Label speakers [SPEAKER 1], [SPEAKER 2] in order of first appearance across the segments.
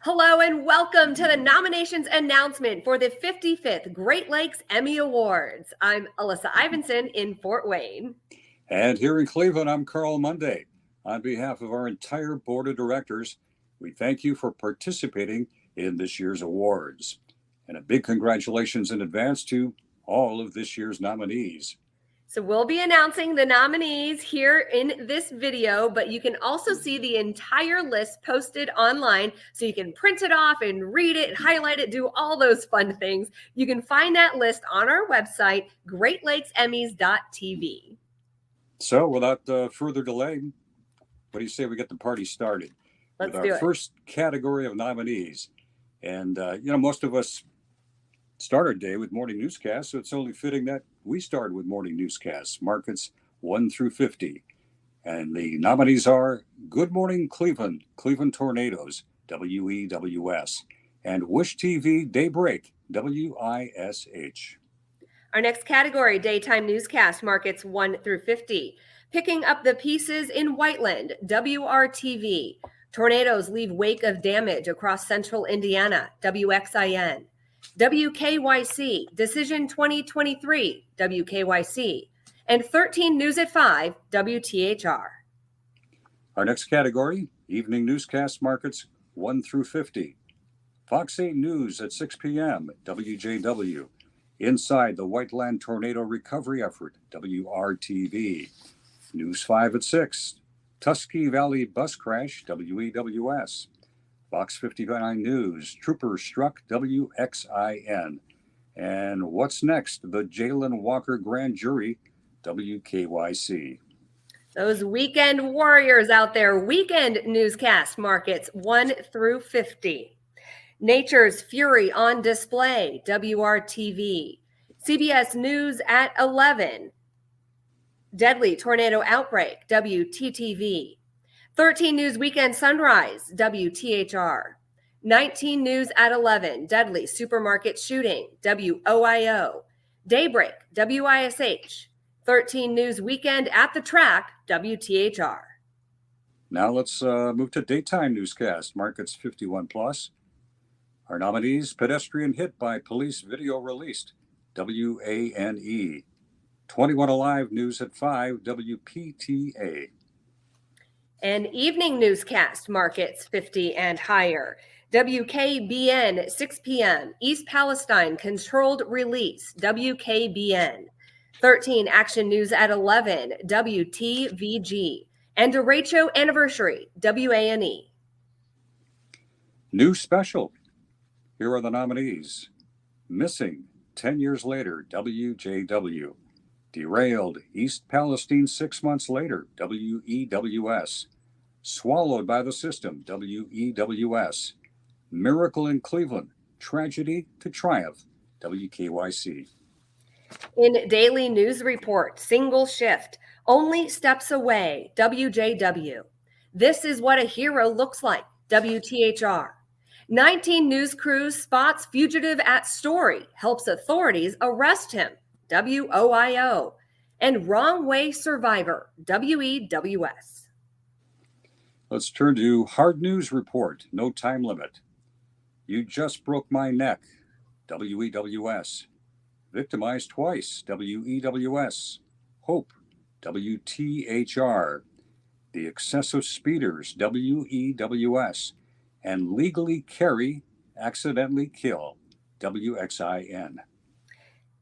[SPEAKER 1] Hello and welcome to the nominations announcement for the 55th Great Lakes Emmy Awards. I'm Alyssa Ivanson in Fort Wayne.
[SPEAKER 2] And here in Cleveland, I'm Carl Monday. On behalf of our entire board of directors, we thank you for participating in this year's awards. And a big congratulations in advance to all of this year's nominees.
[SPEAKER 1] So we'll be announcing the nominees here in this video, but you can also see the entire list posted online, so you can print it off and read it and highlight it, do all those fun things. You can find that list on our website, greatlakesemmies.tv.
[SPEAKER 2] So without further delay, what do you say we get the party started?
[SPEAKER 1] Let's
[SPEAKER 2] with
[SPEAKER 1] do
[SPEAKER 2] our
[SPEAKER 1] it.
[SPEAKER 2] First category of nominees. And, most of us start our day with morning newscasts, so it's only fitting that we start with morning newscasts, markets 1 through 50. And the nominees are Good Morning Cleveland, Cleveland Tornadoes, WEWS, and Wish TV Daybreak, WISH.
[SPEAKER 1] Our next category, daytime newscast, markets 1 through 50. Picking up the pieces in Whiteland, WRTV. Tornadoes leave wake of damage across central Indiana, WXIN. WKYC, Decision 2023, WKYC. And 13 News at 5, WTHR.
[SPEAKER 2] Our next category, evening newscast, markets 1 through 50. Fox 8 News at 6 p.m., WJW. Inside the Whiteland Tornado Recovery Effort, WRTV. News 5 at 6. Tuskegee Valley Bus Crash, WEWS. Fox 59 News, Trooper Struck, WXIN. And What's Next? The Jalen Walker Grand Jury, WKYC.
[SPEAKER 1] Those weekend warriors out there, weekend newscast, markets 1 through 50. Nature's Fury on Display, WRTV. CBS News at 11. Deadly Tornado Outbreak, WTTV. 13 News Weekend Sunrise, WTHR. 19 News at 11. Deadly Supermarket Shooting, WOIO. Daybreak, WISH. 13 News Weekend at the Track, WTHR.
[SPEAKER 2] Now let's move to daytime newscast, markets 51 plus. Our nominees, Pedestrian Hit by Police Video Released, WANE. 21 Alive News at 5, WPTA.
[SPEAKER 1] And evening newscast, markets 50 and higher. WKBN, 6 p.m. East Palestine Controlled Release, WKBN. 13 Action News at 11, WTVG. And Derecho Anniversary, WANE.
[SPEAKER 2] New special. Here are the nominees. Missing, 10 years later, WJW. Derailed, East Palestine 6 months later, WEWS. Swallowed by the System, WEWS. Miracle in Cleveland, Tragedy to Triumph, WKYC.
[SPEAKER 1] In Daily News Report, Single Shift, Only Steps Away, WJW. This is what a hero looks like, WTHR. 19 News Crews spots fugitive at Story, helps authorities arrest him, WOIO. And Wrong Way Survivor, WEWS.
[SPEAKER 2] Let's turn to Hard News Report, No Time Limit. You Just Broke My Neck, WEWS. Victimized Twice, WEWS. Hope, WTHR. The Excessive Speeders, WEWS. And Legally Carry, Accidentally Kill, WXIN.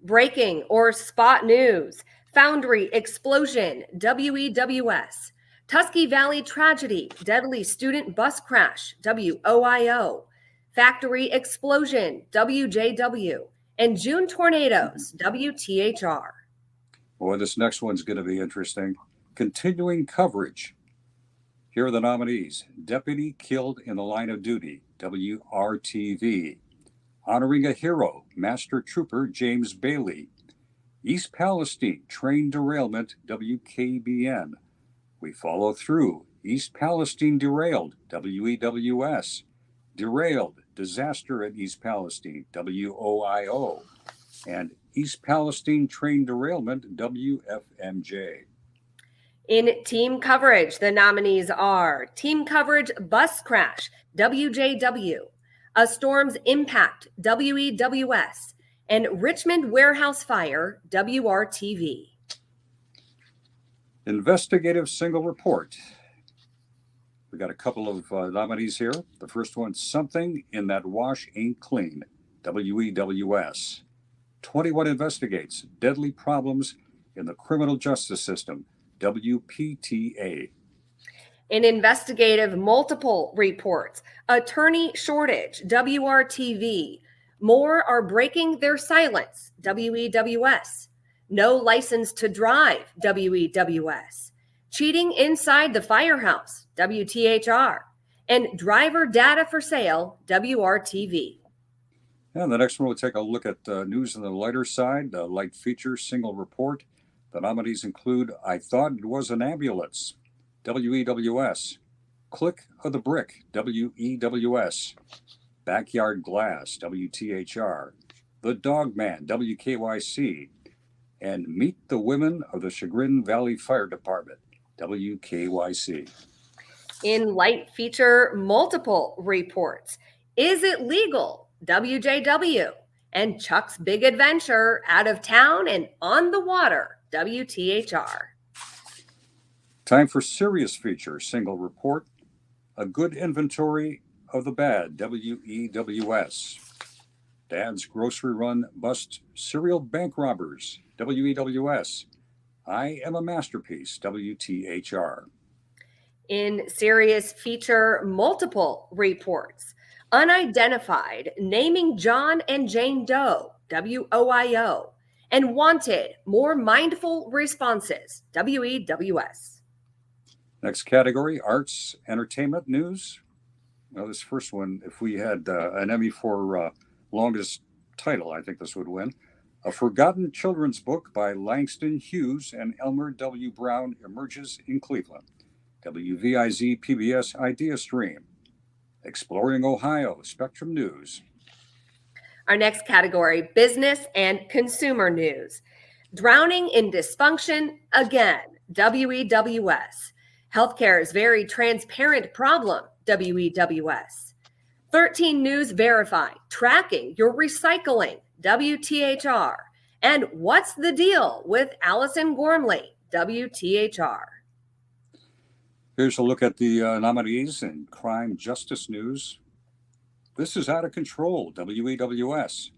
[SPEAKER 1] Breaking or spot news, Foundry Explosion, WEWS. Tuskegee Valley Tragedy, Deadly Student Bus Crash, WOIO. Factory Explosion, WJW. And June Tornadoes, WTHR.
[SPEAKER 2] Boy, this next one's going to be interesting. Continuing coverage. Here are the nominees. Deputy Killed in the Line of Duty, WRTV. Honoring a Hero, Master Trooper James Bailey. East Palestine Train Derailment, WKBN. We Follow Through, East Palestine Derailed, WEWS. Derailed, Disaster at East Palestine, WOIO. And East Palestine Train Derailment, WFMJ.
[SPEAKER 1] In team coverage, the nominees are Team Coverage Bus Crash, WJW, A Storm's Impact, WEWS, and Richmond Warehouse Fire, WRTV.
[SPEAKER 2] Investigative single report. We got a couple of nominees here. The first one, Something in That Wash Ain't Clean, WEWS. 21 investigates deadly problems in the criminal justice system, WPTA.
[SPEAKER 1] In investigative multiple reports, attorney shortage, WRTV. More are breaking their silence, WEWS. No license to drive, WEWS. Cheating inside the firehouse, WTHR. And driver data for sale, WRTV.
[SPEAKER 2] And the next one, we'll take a look at news on the lighter side, the light feature single report. The nominees include I Thought It Was an Ambulance, WEWS. Click of the Brick, WEWS. Backyard Glass, WTHR. The Dog Man, WKYC. And Meet the Women of the Chagrin Valley Fire Department, WKYC.
[SPEAKER 1] In light feature multiple reports, Is It Legal, WJW. And Chuck's Big Adventure, Out of Town and On the Water, WTHR.
[SPEAKER 2] Time for serious feature single report, A Good Inventory of the Bad, WEWS. Dad's Grocery Run Busts Serial Bank Robbers, WEWS. I Am a Masterpiece, WTHR.
[SPEAKER 1] In serious feature multiple reports, Unidentified, Naming John and Jane Doe, WOIO. And Wanted, More Mindful Responses, WEWS.
[SPEAKER 2] Next category, arts, entertainment, news. Well, this first one, if we had an Emmy for longest title, I think this would win. A Forgotten Children's Book by Langston Hughes and Elmer W. Brown emerges in Cleveland. WVIZ PBS Idea Stream. Exploring Ohio, Spectrum News.
[SPEAKER 1] Our next category, business and consumer news. Drowning in dysfunction again, WEWS. Healthcare's very transparent problem, WEWS. 13 News Verify, tracking your recycling, WTHR. And what's the deal with Allison Gormley, WTHR.
[SPEAKER 2] Here's a look at the nominees in crime justice news. This is Out of Control, WEWS.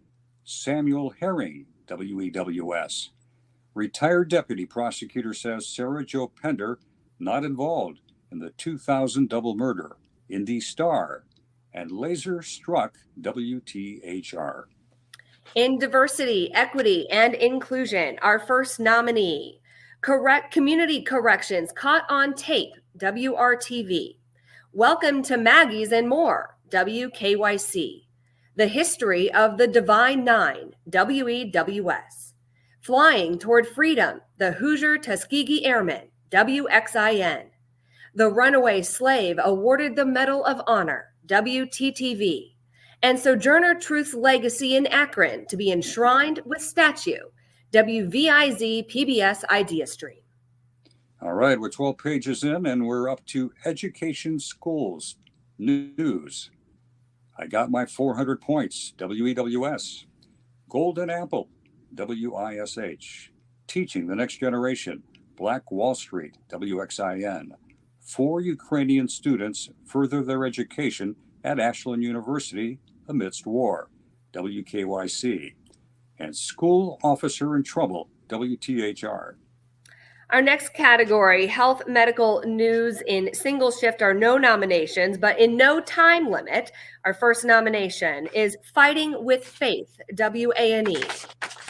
[SPEAKER 2] Samuel Herring, WEWS. Retired deputy prosecutor says Sarah Jo Pender not involved in the 2000 double murder, Indy Star. And Laser Struck, WTHR.
[SPEAKER 1] In diversity, equity, and inclusion, our first nominee, Community Corrections Caught on Tape, WRTV. Welcome to Maggie's and More, WKYC. The History of the Divine Nine, WEWS. Flying Toward Freedom, the Hoosier Tuskegee Airmen, WXIN. The Runaway Slave awarded the Medal of Honor, WTTV. And Sojourner Truth's legacy in Akron to be enshrined with statue, WVIZ PBS Idea Stream.
[SPEAKER 2] All right, we're 12 pages in and we're up to education schools news. I got my 400 points, WEWS. Golden Apple, WISH. Teaching the Next Generation, Black Wall Street, WXIN. 4 Ukrainian students further their education at Ashland University amidst war, WKYC. And School Officer in Trouble, WTHR.
[SPEAKER 1] Our next category, health medical news in single shift, are no nominations, but in no time limit. Our first nomination is Fighting with Faith, WANE.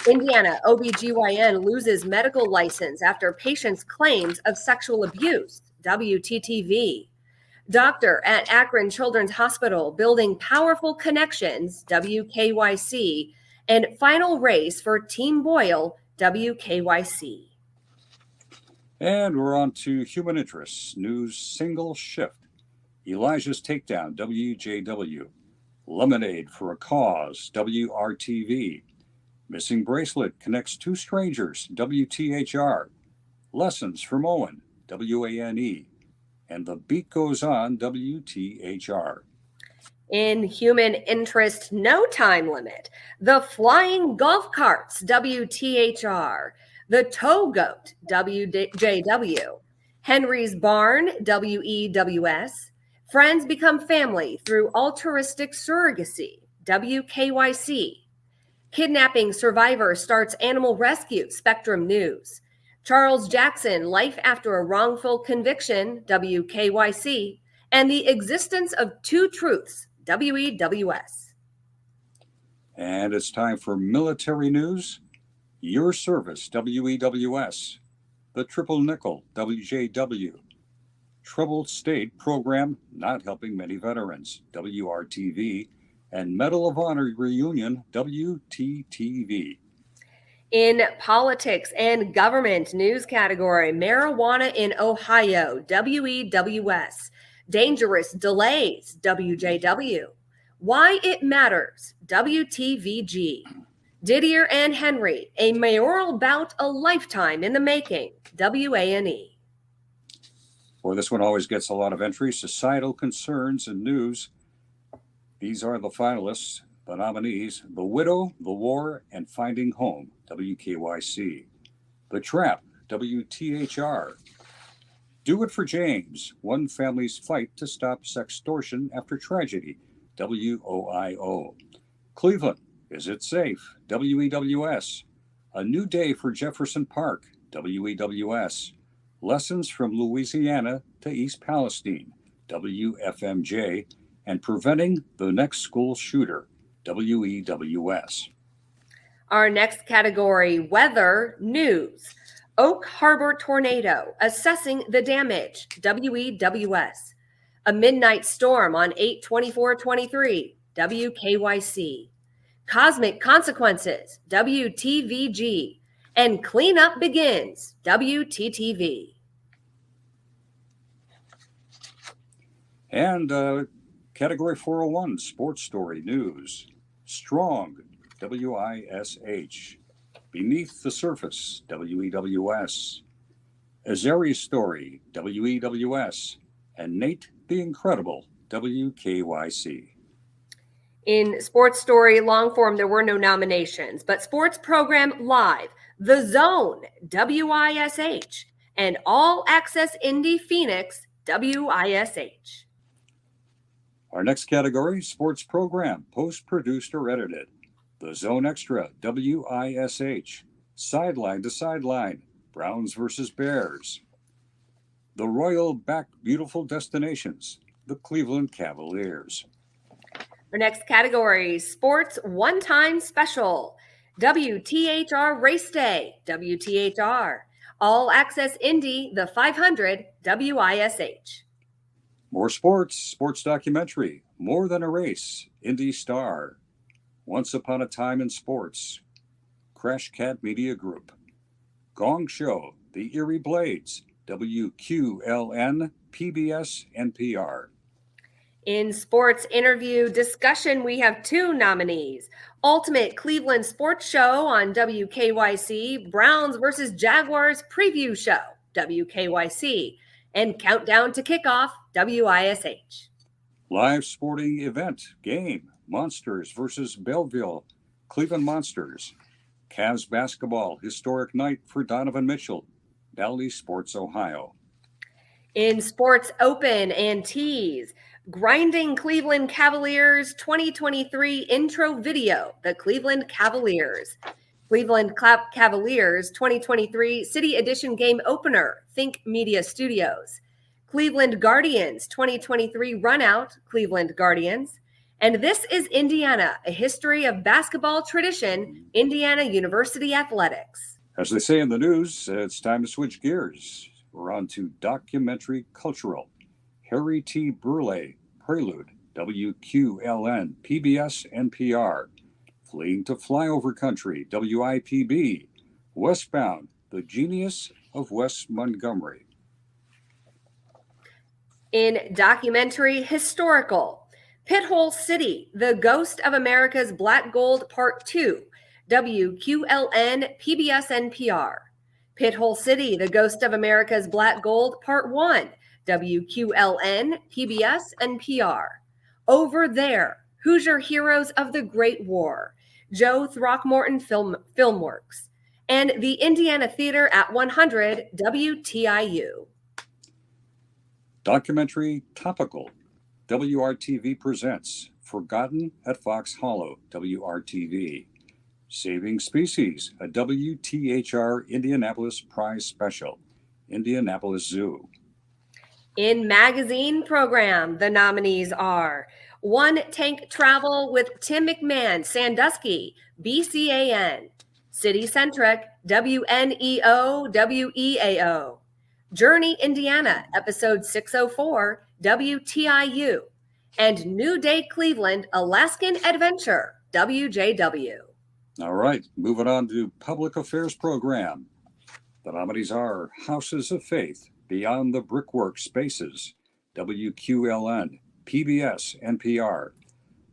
[SPEAKER 1] Indiana OBGYN loses medical license after patient's claims of sexual abuse, WTTV. Doctor at Akron Children's Hospital building powerful connections, WKYC. And final race for Team Boyle, WKYC.
[SPEAKER 2] And we're on to human interests, news single shift. Elijah's Takedown, WJW. Lemonade for a Cause, WRTV. Missing Bracelet connects 2 strangers, WTHR. Lessons from Owen, WANE, and The Beat Goes On, WTHR.
[SPEAKER 1] In human interest, no time limit. The Flying Golf Carts, WTHR. The Tow Goat, WJW. Henry's Barn, WEWS. Friends Become Family Through Altruistic Surrogacy, WKYC. Kidnapping Survivor Starts Animal Rescue, Spectrum News. Charles Jackson, Life After a Wrongful Conviction, WKYC. And The Existence of Two Truths, WEWS.
[SPEAKER 2] And it's time for military news. Your Service, WEWS. The Triple Nickel, WJW. Troubled State Program Not Helping Many Veterans, WRTV. And Medal of Honor Reunion, WTTV.
[SPEAKER 1] In politics and government news category, marijuana in Ohio, WEWS. Dangerous delays, WJW. Why it matters, WTVG. Didier and Henry, a mayoral bout a lifetime in the making, WANE.
[SPEAKER 2] Well, this one always gets a lot of entries. Societal concerns and news. These are the finalists, the nominees: The Widow, The War, and Finding Home, WKYC. The Trap, WTHR. Do It for James, one family's fight to stop sextortion after tragedy, WOIO. Cleveland, Is It Safe, WEWS. A New Day for Jefferson Park, WEWS. Lessons from Louisiana to East Palestine, WFMJ. And Preventing the Next School Shooter, WEWS.
[SPEAKER 1] Our next category, weather news. Oak Harbor tornado, assessing the damage, WEWS. A midnight storm on 8/24/23, WKYC. Cosmic consequences, WTVG. And cleanup begins, WTTV.
[SPEAKER 2] And Category 401, Sports Story News. Strong, WISH. Beneath the Surface, WEWS. Azari's Story, WEWS. And Nate the Incredible, WKYC.
[SPEAKER 1] In Sports Story long form, there were no nominations, but Sports Program Live, The Zone, WISH. And All Access Indy Phoenix, WISH.
[SPEAKER 2] Our next category, Sports Program, Post-Produced or Edited. The Zone Extra, WISH. Sideline to Sideline, Browns versus Bears. The Royal Back Beautiful Destinations, the Cleveland Cavaliers.
[SPEAKER 1] Our next category, Sports One-Time Special, WTHR Race Day, WTHR. All Access Indy, the 500, WISH.
[SPEAKER 2] More sports, sports documentary, More Than a Race, Indy Star. Once Upon a Time in Sports, Crash Cat Media Group. Gong Show, The Erie Blades, WQLN, PBS, NPR.
[SPEAKER 1] In Sports Interview Discussion, we have two nominees. Ultimate Cleveland Sports Show on WKYC, Browns versus Jaguars Preview Show, WKYC. And Countdown to Kickoff, WISH.
[SPEAKER 2] Live sporting event, game, Monsters versus Belleville, Cleveland Monsters. Cavs basketball, historic night for Donovan Mitchell, Valley Sports Ohio.
[SPEAKER 1] In Sports Open and Tease, Grinding Cleveland Cavaliers 2023 intro video, the Cleveland Cavaliers. Cleveland Cavaliers 2023 City Edition game opener, Think Media Studios. Cleveland Guardians 2023 runout, Cleveland Guardians. And This is Indiana, a history of basketball tradition, Indiana University Athletics.
[SPEAKER 2] As they say in the news, it's time to switch gears. We're on to documentary cultural. Harry T. Burleigh, Prelude, WQLN, PBS, NPR. Fleeing to Flyover Country, WIPB. Westbound, The Genius of West Montgomery.
[SPEAKER 1] In documentary historical, Pithole City, The Ghost of America's Black Gold Part 2, WQLN, PBS, NPR. Pithole City, the Ghost of America's Black Gold, Part 1, WQLN, PBS, and PR. Over There, Hoosier Heroes of the Great War, Joe Throckmorton Filmworks, and the Indiana Theater at 100, WTIU.
[SPEAKER 2] Documentary Topical, WRTV presents Forgotten at Fox Hollow, WRTV. Saving Species, a WTHR Indianapolis Prize Special, Indianapolis Zoo.
[SPEAKER 1] In magazine program, the nominees are One Tank Travel with Tim McMahon, Sandusky, BCAN, City Centric, WNEO, WEAO, Journey, Indiana, episode 604, WTIU, and New Day, Cleveland, Alaskan Adventure, WJW.
[SPEAKER 2] All right, moving on to Public Affairs program. The nominees are Houses of Faith, Beyond the Brickwork Spaces, WQLN, PBS, NPR.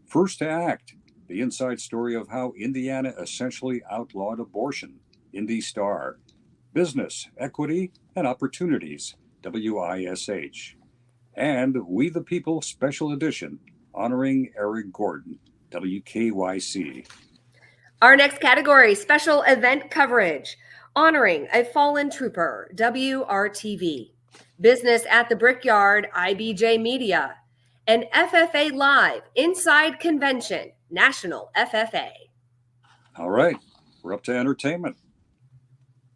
[SPEAKER 2] First to Act, the inside story of how Indiana essentially outlawed abortion, Indy Star. Business, Equity, and Opportunities, WISH. And We the People Special Edition, honoring Eric Gordon, WKYC.
[SPEAKER 1] Our next category, special event coverage, honoring a fallen trooper, WRTV. Business at the Brickyard, IBJ Media. And FFA Live, Inside Convention, National FFA.
[SPEAKER 2] All right, we're up to entertainment.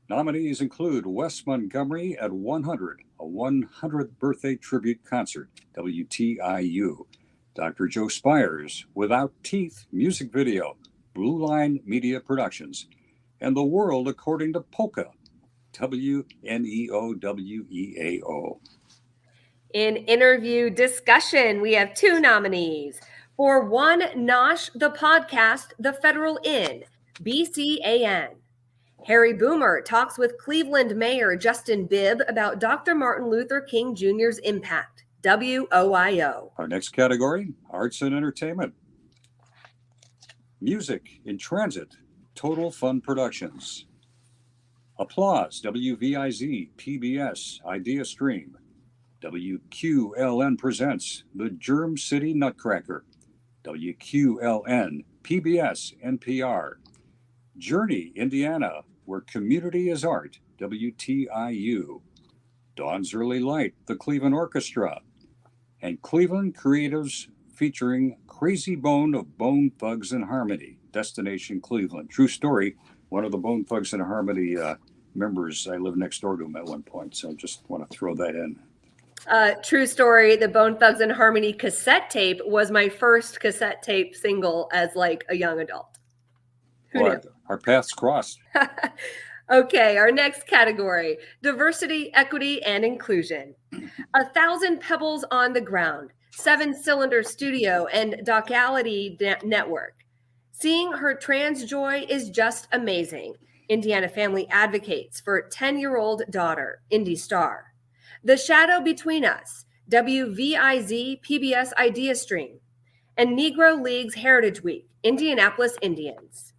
[SPEAKER 2] Nominees include Wes Montgomery at 100, a 100th birthday tribute concert, WTIU. Dr. Joe Spires, Without Teeth music video, Blue Line Media Productions. And The World According to Polka, WNEO.
[SPEAKER 1] In interview discussion, we have two nominees. For One Nosh, the podcast, The Federal Inn, BCAN. Harry Boomer talks with Cleveland Mayor Justin Bibb about Dr. Martin Luther King Jr.'s impact, WOIO.
[SPEAKER 2] Our next category, Arts and Entertainment. Music in Transit, Total Fun Productions. Applause, WVIZ, PBS, Idea Stream. WQLN presents The Germ City Nutcracker, WQLN, PBS, NPR. Journey, Indiana, Where Community is Art, WTIU. Dawn's Early Light, the Cleveland Orchestra. And Cleveland Creatives featuring Crazy Bone of Bone Thugs and Harmony, Destination Cleveland. True story, one of the Bone Thugs and Harmony members, I lived next door to him at one point, so just want to throw that in.
[SPEAKER 1] True story, the Bone Thugs and Harmony cassette tape was my first cassette tape single as like a young adult. Who knew?
[SPEAKER 2] Our paths crossed.
[SPEAKER 1] Okay, our next category, diversity, equity, and inclusion. 1,000 Pebbles on the Ground, 7-cylinder studio and Docality network. Seeing her trans joy is just amazing. Indiana family advocates for 10-year-old daughter, Indy Star. The Shadow Between Us, WVIZ PBS Idea Stream. And Negro Leagues Heritage Week, Indianapolis Indians.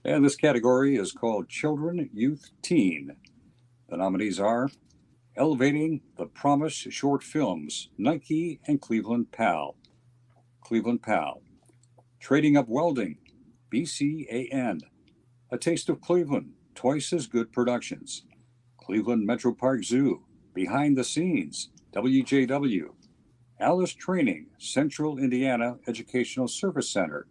[SPEAKER 2] And this category is called Children, Youth, Teen. The nominees are Elevating the Promise Short Films, Nike and Cleveland Pal. Trading Up Welding, BCAN. A Taste of Cleveland, Twice as Good Productions. Cleveland Metro Park Zoo, Behind the Scenes, WJW. Alice Training, Central Indiana Educational Service Center.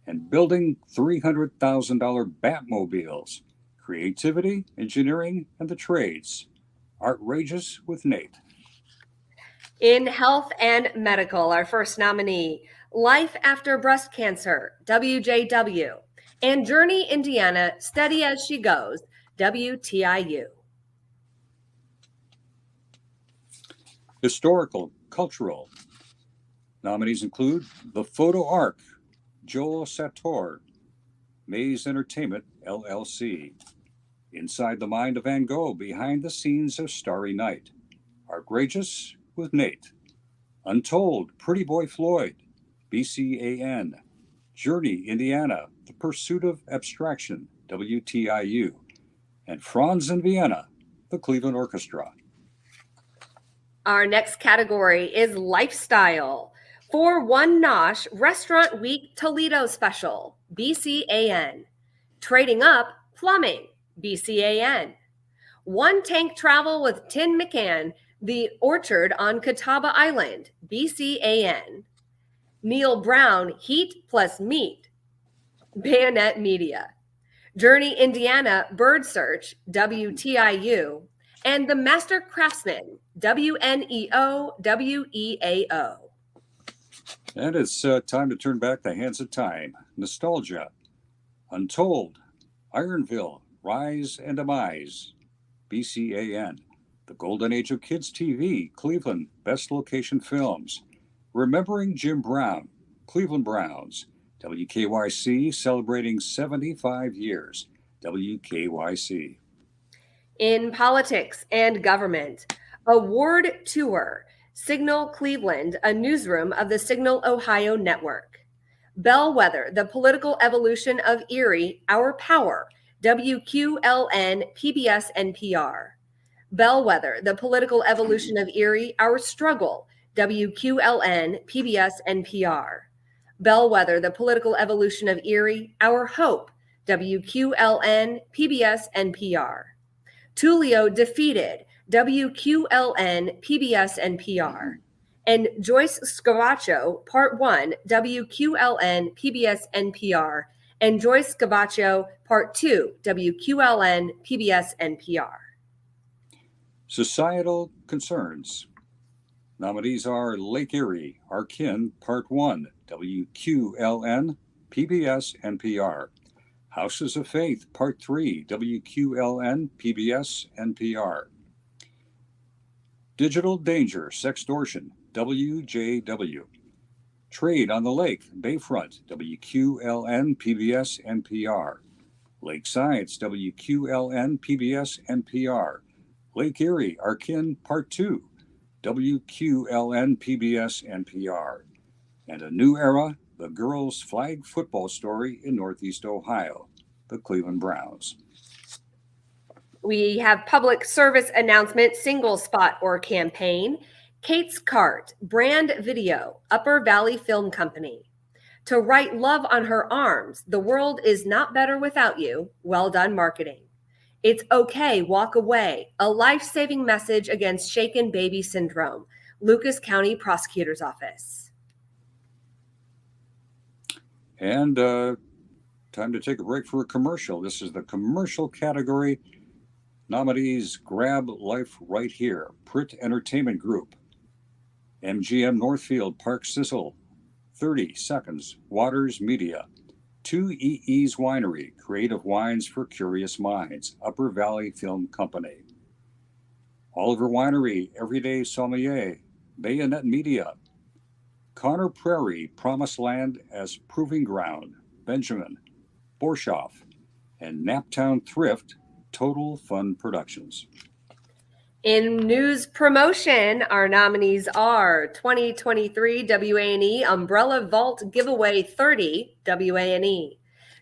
[SPEAKER 2] And Building $300,000 Batmobiles, Creativity, Engineering, and the Trades. Artrageous with Nate.
[SPEAKER 1] In health and medical, our first nominee, Life After Breast Cancer, WJW. And Journey, Indiana, Steady as She Goes, WTIU.
[SPEAKER 2] Historical, cultural. Nominees include The Photo Arc, Joel Sator, Maze Entertainment, LLC. Inside the Mind of Van Gogh, Behind the Scenes of Starry Night. Artrageous with Nate. Untold, Pretty Boy Floyd, BCAN. Journey, Indiana, The Pursuit of Abstraction, WTIU. and Franz in Vienna, the Cleveland Orchestra.
[SPEAKER 1] Our next category is lifestyle. For One Nosh Restaurant Week Toledo Special, BCAN. Trading Up Plumbing, BCAN. One Tank Travel with Tin McCann, The Orchard on Catawba Island, BCAN. Neil Brown Heat Plus Meat, Bayonet Media. Journey Indiana Bird Search, WTIU. And The Master Craftsman, WNEO, WEAO.
[SPEAKER 2] And it's time to turn back the hands of time. Nostalgia, Untold, Ironville, Rise and Demise, BCAN. The Golden Age of Kids TV, Cleveland, Best Location Films. Remembering Jim Brown, Cleveland Browns, WKYC celebrating 75 years, WKYC.
[SPEAKER 1] In politics and government, award tour, Signal Cleveland, a newsroom of the Signal Ohio Network. Bellwether, the political evolution of Erie, Our Power, WQLN, PBS NPR. Bellwether, the political evolution of Erie, Our Struggle, WQLN, PBS NPR. Bellwether, the political evolution of Erie, Our Hope, WQLN, PBS NPR. Tullio defeated, WQLN, PBS NPR. And Joyce Scavaccio, Part 1, WQLN, PBS NPR. And Joyce Scavaccio, Part 2, WQLN, PBS NPR.
[SPEAKER 2] Societal concerns. Nominees are Lake Erie, Our Kin, Part 1, WQLN, PBS NPR. Houses of Faith, Part 3, WQLN, PBS NPR. Digital Danger, Sextortion, WJW. Trade on the Lake, Bayfront, WQLN, PBS NPR. Lake Science, WQLN, PBS NPR. Lake Erie, Our Kin, Part 2, WQLN, PBS NPR. And A New Era, the girls' flag football story in Northeast Ohio, the Cleveland Browns.
[SPEAKER 1] We have public service announcement, single spot or campaign. Kate's Cart, brand video, Upper Valley Film Company. To write love on her arms, the world is not better without you. Well done marketing. It's okay, walk away, a life-saving message against shaken baby syndrome. Lucas County Prosecutor's Office.
[SPEAKER 2] And time to take a break for a commercial. This is the commercial category. Nominees: Grab Life Right Here, Pritt Entertainment Group, MGM Northfield Park Sizzle, 30 Seconds, Waters Media, 2EE's Winery, Creative Wines for Curious Minds, Upper Valley Film Company, Oliver Winery, Everyday Sommelier, Bayonet Media, Connor Prairie, Promised Land as Proving Ground, Benjamin, Borshoff, and Naptown Thrift, Total Fun Productions.
[SPEAKER 1] In news promotion, our nominees are 2023 WANE Umbrella Vault Giveaway 30, WANE.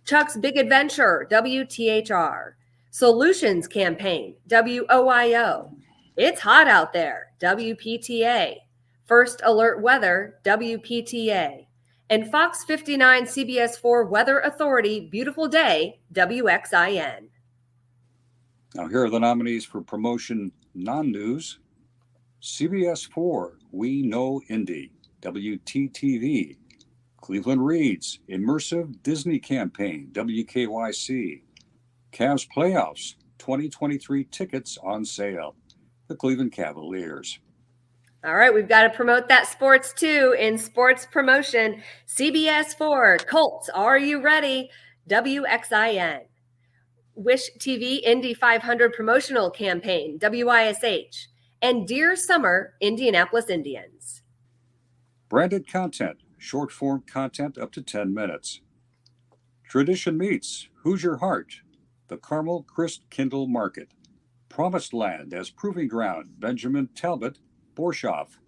[SPEAKER 1] Chuck's Big Adventure, WTHR. Solutions Campaign, WOIO. It's hot out there, WPTA. First Alert Weather, WPTA. And Fox 59 CBS 4 Weather Authority Beautiful Day, WXIN.
[SPEAKER 2] Now here are the nominees for promotion non-news. CBS 4, We Know Indy, WTTV. Cleveland Reads, Immersive Disney Campaign, WKYC. Cavs Playoffs, 2023 tickets on sale, the Cleveland Cavaliers.
[SPEAKER 1] All right, we've got to promote that sports too. In sports promotion, CBS 4, Colts, Are You Ready? WXIN. Wish TV Indy 500 promotional campaign, WISH. And Dear Summer, Indianapolis Indians.
[SPEAKER 2] Branded content, short form content up to 10 minutes. Tradition Meets, Who's Your Heart? The Carmel Christ Kindle Market. Promised Land as Proving Ground, Benjamin Talbot, Borshoff.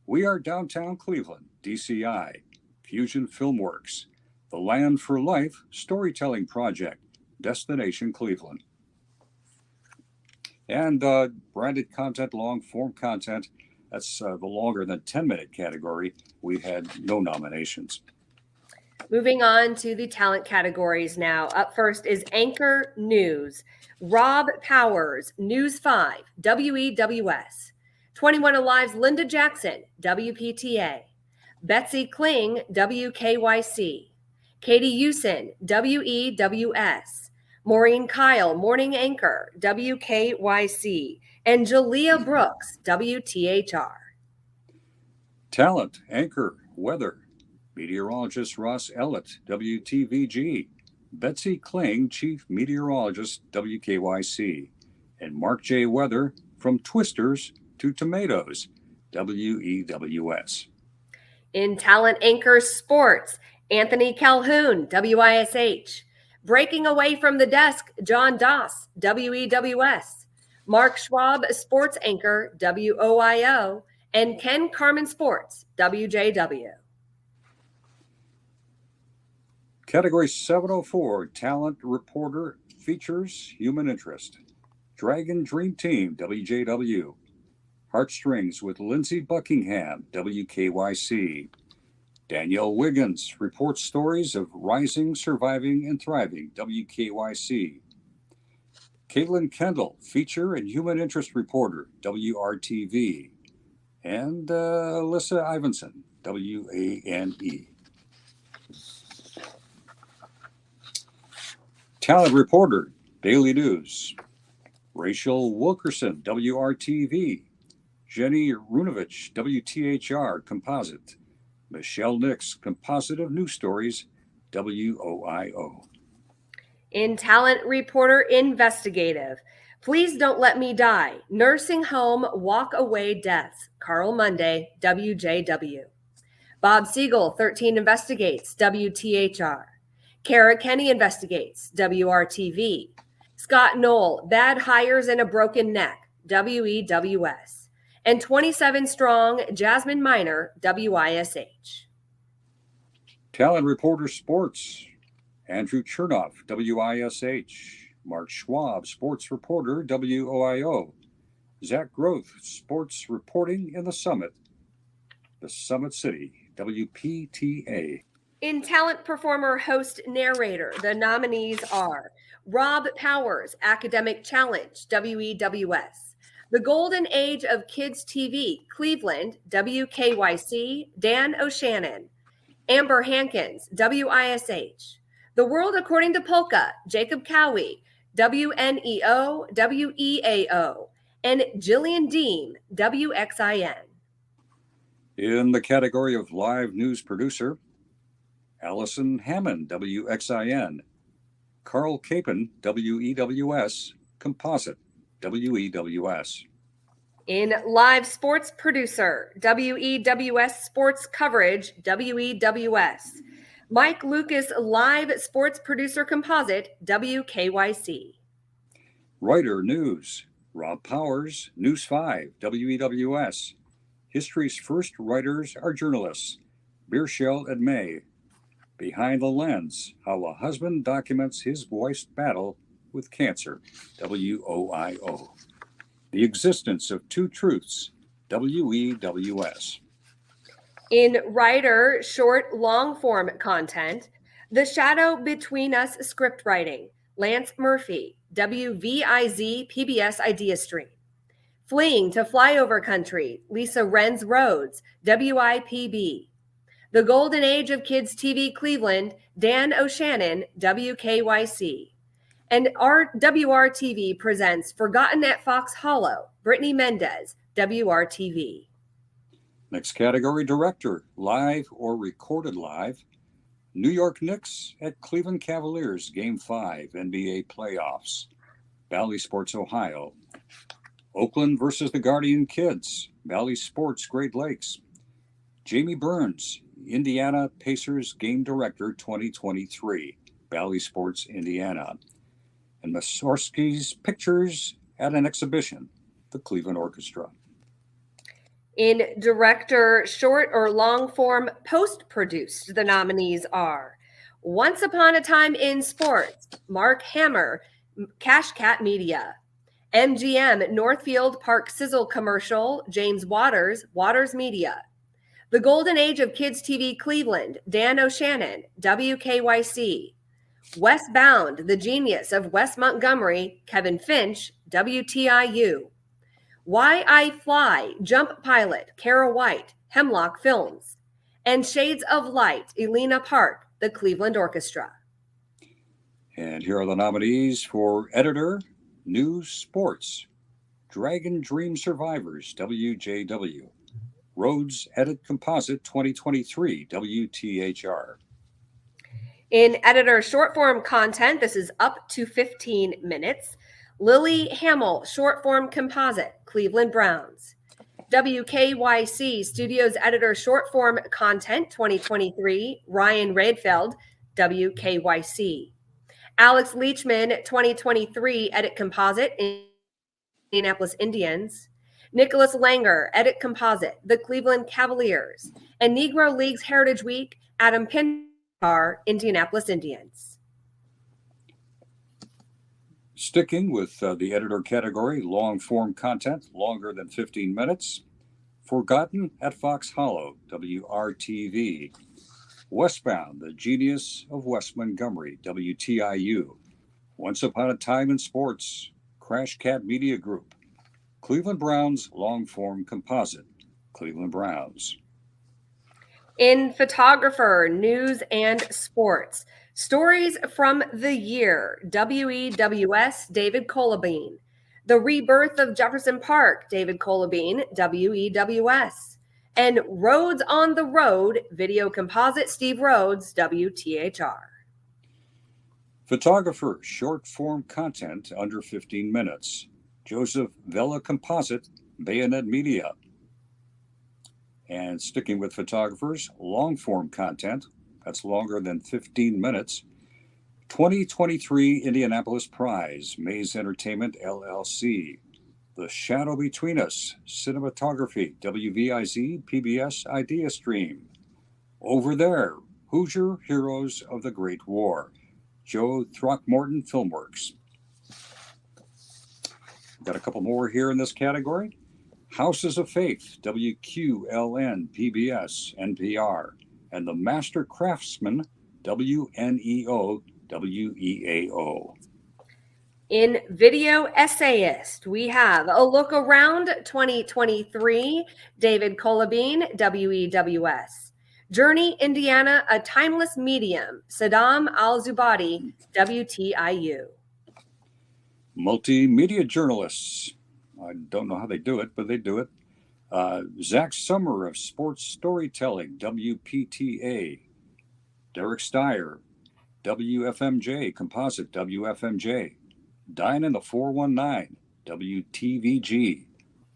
[SPEAKER 2] We Are Downtown Cleveland, DCI. Fusion Filmworks. The Land for Life Storytelling Project, Destination Cleveland. And branded content, long form content, that's the longer than 10-minute category. We had no nominations.
[SPEAKER 1] Moving on to the talent categories now. Up first is Anchor News. Rob Powers, News 5, WEWS. 21 Alive's Linda Jackson, WPTA. Betsy Kling, WKYC. Katie Usen, WEWS. Maureen Kyle, Morning Anchor, WKYC. And Jalea Brooks, WTHR.
[SPEAKER 2] Talent, anchor, weather. Meteorologist Ross Ellett, WTVG. Betsy Kling, Chief Meteorologist, WKYC. And Mark J. Weather, from Twisters to Tomatoes, WEWS.
[SPEAKER 1] In Talent Anchor Sports, Anthony Calhoun, WISH. Breaking Away from the Desk, John Doss, WEWS. Mark Schwab, Sports Anchor, WOIO. And Ken Carmen Sports, WJW.
[SPEAKER 2] Category 704, Talent Reporter Features Human Interest. Dragon Dream Team, WJW. Heartstrings with Lindsey Buckingham, WKYC. Danielle Wiggins reports stories of rising, surviving, and thriving, WKYC. Caitlin Kendall, feature and human interest reporter, WRTV. And Alyssa Ivanson, WANE. Talent reporter, Daily News. Rachel Wilkerson, WRTV. Jenny Runovich, WTHR, Composite. Michelle Nix, Composite of News Stories, WOIO.
[SPEAKER 1] In Talent Reporter Investigative, Please Don't Let Me Die, Nursing Home Walk Away Deaths, Carl Monday, WJW. Bob Siegel, 13 Investigates, WTHR. Kara Kenny Investigates, WRTV. Scott Knoll, Bad Hires and a Broken Neck, WEWS. And 27 Strong, Jasmine Miner, WISH.
[SPEAKER 2] Talent Reporter Sports, Andrew Chernoff, WISH. Mark Schwab, Sports Reporter, WOIO. Zach Groth, Sports Reporting in the Summit City, WPTA.
[SPEAKER 1] In Talent Performer Host Narrator, the nominees are Rob Powers, Academic Challenge, WEWS. The Golden Age of Kids TV, Cleveland, WKYC, Dan O'Shannon. Amber Hankins, WISH. The World According to Polka, Jacob Cowie, WNEO, WEAO. And Jillian Dean, WXIN.
[SPEAKER 2] In the category of Live News Producer, Allison Hammond, WXIN. Carl Capon, WEWS. Composite, WEWS.
[SPEAKER 1] In Live Sports Producer, WEWS Sports Coverage, WEWS. Mike Lucas, Live Sports Producer Composite, WKYC.
[SPEAKER 2] Writer News, Rob Powers, News 5, WEWS. History's first writers are journalists, Beershell and May. Behind the Lens, how a husband documents his voiced battle with cancer, WOIO. The Existence of Two Truths, WEWS.
[SPEAKER 1] In writer, short, long-form content, The Shadow Between Us script writing, Lance Murphy, WVIZ PBS Idea Stream. Fleeing to Flyover Country, Lisa Renz Rhodes, WIPB. The Golden Age of Kids TV Cleveland, Dan O'Shannon, WKYC. And our WRTV presents Forgotten at Fox Hollow, Brittany Mendez, WRTV.
[SPEAKER 2] Next category, Director, Live or Recorded Live. New York Knicks at Cleveland Cavaliers, Game 5, NBA Playoffs, Valley Sports, Ohio. Oakland versus the Guardian Kids, Valley Sports, Great Lakes. Jamie Burns, Indiana Pacers Game Director 2023, Valley Sports, Indiana. And Mussorgsky's Pictures at an Exhibition, the Cleveland Orchestra.
[SPEAKER 1] In director, short or long form, post-produced, the nominees are Once Upon a Time in Sports, Mark Hammer, Cash Cat Media. MGM Northfield Park Sizzle commercial, James Waters, Waters Media. The Golden Age of Kids TV Cleveland, Dan O'Shannon, WKYC. Westbound, The Genius of West Montgomery, Kevin Finch, WTIU. Why I Fly, Jump Pilot, Kara White, Hemlock Films. And Shades of Light, Elena Park, the Cleveland Orchestra.
[SPEAKER 2] And here are the nominees for Editor, News Sports. Dragon Dream Survivors, WJW. Rhodes Edit Composite 2023, WTHR.
[SPEAKER 1] In Editor Short Form Content, this is up to 15 minutes. Lily Hamill Short Form Composite, Cleveland Browns. WKYC Studios Editor Short Form Content 2023, Ryan Redfeld, WKYC. Alex Leachman 2023 Edit Composite, Indianapolis Indians. Nicholas Langer, Edit Composite, the Cleveland Cavaliers. And Negro Leagues Heritage Week, Adam Pintar, Indianapolis Indians.
[SPEAKER 2] Sticking with the editor category, long form content, longer than 15 minutes. Forgotten at Fox Hollow, WRTV. Westbound, The Genius of West Montgomery, WTIU. Once Upon a Time in Sports, Crash Cat Media Group. Cleveland Browns long form composite, Cleveland Browns.
[SPEAKER 1] In Photographer, News and Sports, Stories from the Year, WEWS, David Colabine. The Rebirth of Jefferson Park, David Colabine, WEWS. And Roads on the Road, Video Composite, Steve Rhodes, WTHR.
[SPEAKER 2] Photographer, short form content under 15 minutes. Joseph Vela Composite, Bayonet Media. And sticking with photographers, long form content, that's longer than 15 minutes. 2023 Indianapolis Prize, Maze Entertainment LLC. The Shadow Between Us, Cinematography, WVIZ, PBS Idea Stream. Over There, Hoosier Heroes of the Great War, Joe Throckmorton Filmworks. Got a couple more here in this category. Houses of Faith, WQLN, PBS, NPR, and The Master Craftsman, WNEO, WEAO.
[SPEAKER 1] In Video Essayist, we have A Look Around 2023, David Colabine, WEWS. Journey, Indiana, A Timeless Medium, Saddam Al-Zubadi, WTIU.
[SPEAKER 2] Multimedia journalists. I don't know how they do it, but they do it. Zach Summer of Sports Storytelling, WPTA. Derek Steyer, WFMJ, Composite, WFMJ. Dine in the 419, WTVG.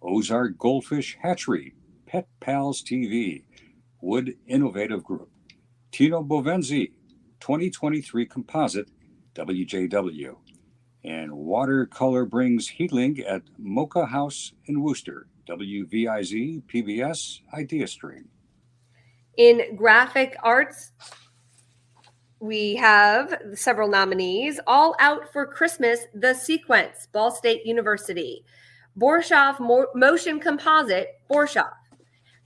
[SPEAKER 2] Ozark Goldfish Hatchery, Pet Pals TV. Wood Innovative Group. Tino Bovenzi, 2023 Composite, WJW. And Watercolor Brings Healing at Mocha House in Worcester, WVIZ, PBS, Idea Stream.
[SPEAKER 1] In Graphic Arts, we have several nominees. All Out for Christmas, The Sequence, Ball State University. Borshoff Motion Composite, Borshoff.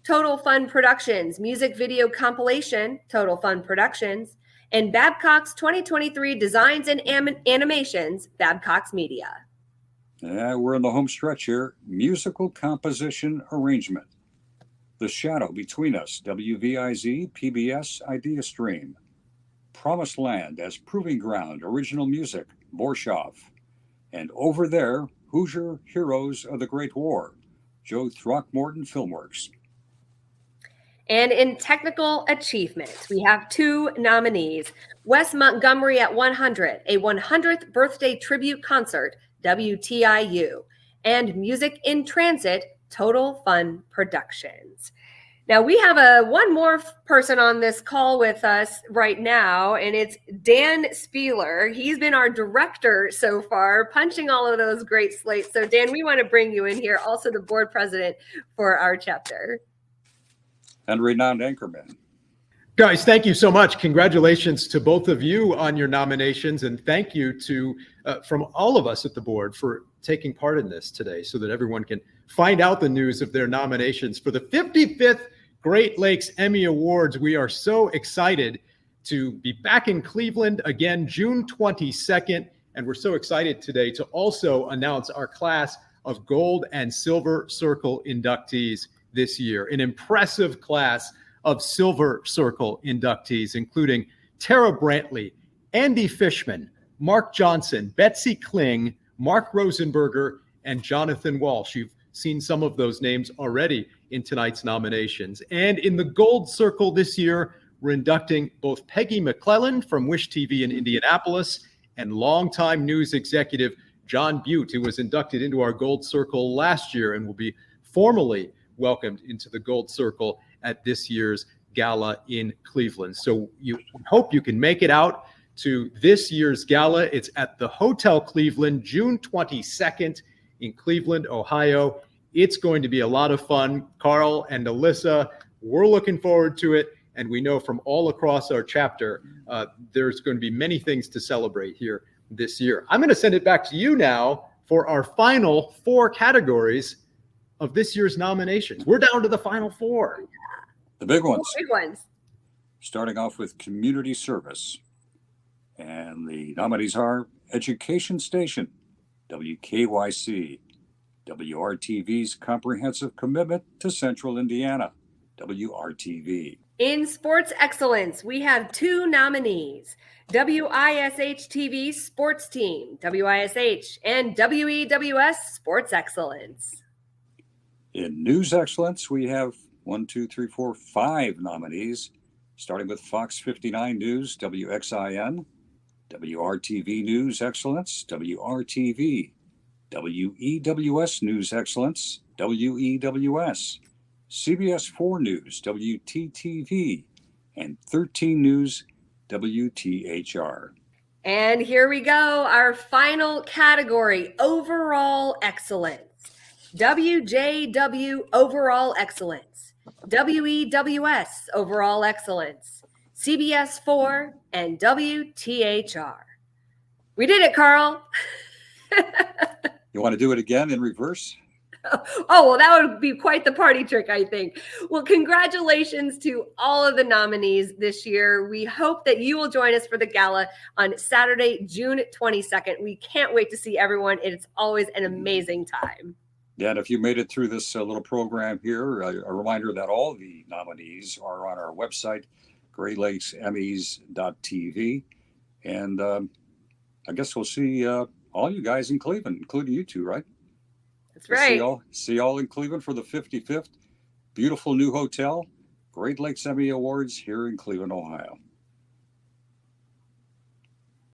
[SPEAKER 1] Total Fun Productions, Music Video Compilation, Total Fun Productions. And Babcock's 2023 Designs and Animations, Babcock's Media.
[SPEAKER 2] We're in the home stretch here. Musical Composition Arrangement. The Shadow Between Us, WVIZ, PBS, Idea Stream. Promised Land as Proving Ground, Original Music, Borshoff. And Over There, Hoosier Heroes of the Great War, Joe Throckmorton Filmworks.
[SPEAKER 1] And in Technical Achievement, we have two nominees. West Montgomery at 100, a 100th birthday tribute concert, WTIU. And Music in Transit, Total Fun Productions. Now we have one more person on this call with us right now, and it's Dan Spieler. He's been our director so far, punching all of those great slates. So Dan, we want to bring you in here, also the board president for our chapter.
[SPEAKER 2] And renowned anchorman.
[SPEAKER 3] Guys, thank you so much. Congratulations to both of you on your nominations, and thank you to from all of us at the board for taking part in this today so that everyone can find out the news of their nominations for the 55th Great Lakes Emmy Awards. We are so excited to be back in Cleveland again, June 22nd. And we're so excited today to also announce our class of Gold and Silver Circle inductees this year. An impressive class of Silver Circle inductees, including Tara Brantley, Andy Fishman, Mark Johnson, Betsy Kling, Mark Rosenberger, and Jonathan Walsh. You've seen some of those names already in tonight's nominations. And in the Gold Circle this year, we're inducting both Peggy McClellan from Wish TV in Indianapolis and longtime news executive John Butte, who was inducted into our Gold Circle last year and will be formally welcomed into the Gold Circle at this year's Gala in Cleveland. So you hope you can make it out to this year's Gala. It's at the Hotel Cleveland, June 22nd in Cleveland, Ohio. It's going to be a lot of fun. Carl and Alyssa, we're looking forward to it. And we know from all across our chapter, there's going to be many things to celebrate here this year. I'm going to send it back to you now for our final 4 categories of this year's nominations. We're down to the final 4.
[SPEAKER 2] The big ones.
[SPEAKER 1] Big ones.
[SPEAKER 2] Starting off with community service. And the nominees are Education Station, WKYC, WRTV's comprehensive commitment to Central Indiana, WRTV.
[SPEAKER 1] In sports excellence, we have 2 nominees, WISH TV Sports Team, WISH, and WEWS Sports Excellence.
[SPEAKER 2] In news excellence, we have 5 nominees, starting with Fox 59 News, WXIN, WRTV News Excellence, WRTV, WEWS News Excellence, WEWS, CBS 4 News, WTTV, and 13 News, WTHR.
[SPEAKER 1] And here we go, our final category, overall excellence. WJW overall excellence, WEWS overall excellence, CBS 4, and WTHR. We did it, Carl.
[SPEAKER 2] You want to do it again in reverse?
[SPEAKER 1] Oh, well, that would be quite the party trick, I think. Well, congratulations to all of the nominees this year. We hope that you will join us for the gala on Saturday, June 22nd. We can't wait to see everyone. It's always an amazing time.
[SPEAKER 2] Yeah, and if you made it through this little program here, a reminder that all the nominees are on our website, GreatLakesEmmys.tv. And I guess we'll see all you guys in Cleveland, including you two, right?
[SPEAKER 1] That's right.
[SPEAKER 2] See y'all in Cleveland for the 55th. Beautiful new hotel, Great Lakes Emmy Awards here in Cleveland, Ohio.